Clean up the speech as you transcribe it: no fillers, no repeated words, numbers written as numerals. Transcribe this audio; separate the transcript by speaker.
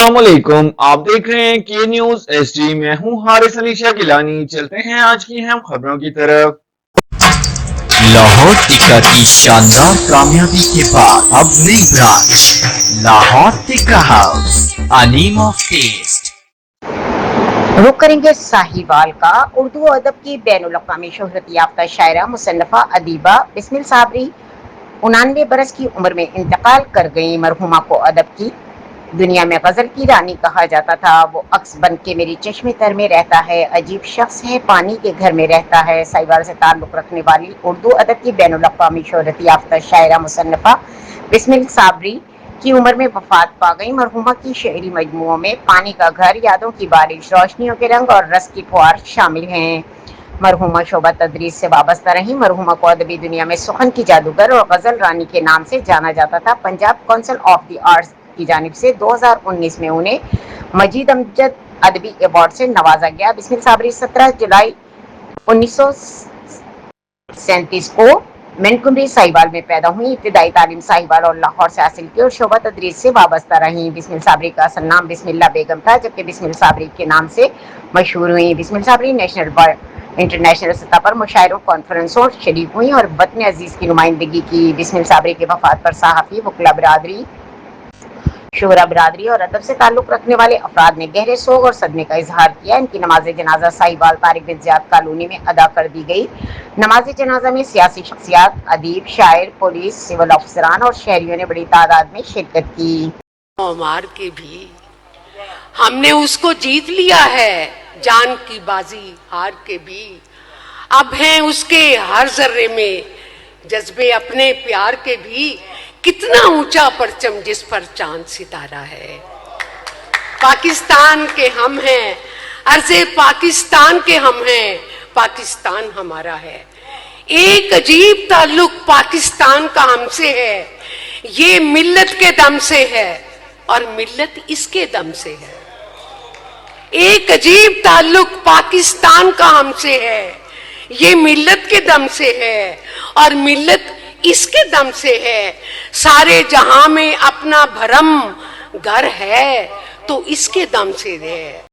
Speaker 1: अस्सलामुअलैकुम, आप देख रहे हैं के न्यूज एसडी। मैं हूं हारिस अली शाह गिलानी। चलते हैं आज की अहम खबरों की तरफ।
Speaker 2: लाहौर टिक्का की शानदार कामयाबी के बाद अब नई branch Lahore Tikka house, a name of taste.
Speaker 3: रुख करेंगे साहिवाल का। उर्दू अदब की बैनुल-अक़वामी शोहरत याफ्ता शायरा, मुसन्निफा, अदीबा बिस्मिल साबरी 99 बरस की उम्र में इंतकाल कर गई। मरहुमा को अदब की दुनिया में गजल की रानी कहा जाता था। वो अक्स बन के मेरी चश्मे तर में रहता है, अजीब शख्स है, पानी के घर में रहता है। साहिवाल से ताल्लुक़ रखने वाली उर्दू अदब की बैनुल-अक़वामी शोहरत याफ्ता शायरा, मुसन्निफा बिस्मिल साबरी की उम्र में वफात पा गई। मरहुमा की शेरी मजमुओं में पानी का घर, यादों की बारिश, रोशनियों के रंग और रस की फुहार शामिल हैं। मरहुमा शोबा तदरीस से वाबस्ता रही। मरहुमा को अदबी दुनिया में सुखन की जादूगर और गजल रानी के नाम से जाना जाता था। Punjab council of the arts की जानिब से 2019 में उन्हें मजीद अमजद अदबी अवार्ड से नवाजा गया। बिस्मिल साबरी 17 जुलाई 1937 को मैनकुमरी साहिवाल में पैदा हुई। इब्तिदाई तालीम साहिवाल और लाहौर से हासिल की और शोबा तदरीस से वाबस्ता रही। बिस्मिल साबरी का असल नाम बिस्मिल्ला बेगम था, जबकि बिस्मिल साबरी के नाम से मशहूर हुई। बिस्मिल साबरी नेशनल व इंटरनेशनल सतह पर मुशायरों, कॉन्फ्रेंसों शरीक हुई और वतन अजीज की नुमाइंदगी की। बिस्मिल साबरी की वफात पर सहाफ़ी, वकला बरादरी, शुरा बरादरी और अदब से ताल्लुक़ रखने वाले अफराद ने गहरे सोग और सदमे का इजहार किया। इनकी नमाज जनाजा साहिवाल तारिक बिन ज़ियाद कॉलोनी में अदा कर दी गई। नमाज जनाजा में सियासी शख्सियात, अदीब, शायर, पुलिस, सिविल अफसरान और शहरियों ने बड़ी तादाद में शिरकत की।
Speaker 4: मार के भी हमने उसको जीत लिया है, जान की बाजी हार के भी अब हैं उसके हर जर्रे में जज्बे अपने प्यार के भी। कितना ऊंचा परचम जिस पर चांद सितारा है। पाकिस्तान के हम हैं, अर्ज़े पाकिस्तान के हम हैं, पाकिस्तान हमारा है। एक अजीब ताल्लुक पाकिस्तान का हमसे है, ये मिल्लत के दम से है और मिल्लत इसके दम से है। एक अजीब ताल्लुक पाकिस्तान का हमसे है, ये मिल्लत के दम से है और मिल्लत इसके दम से है। सारे जहां में अपना भरम घर है तो इसके दम से है।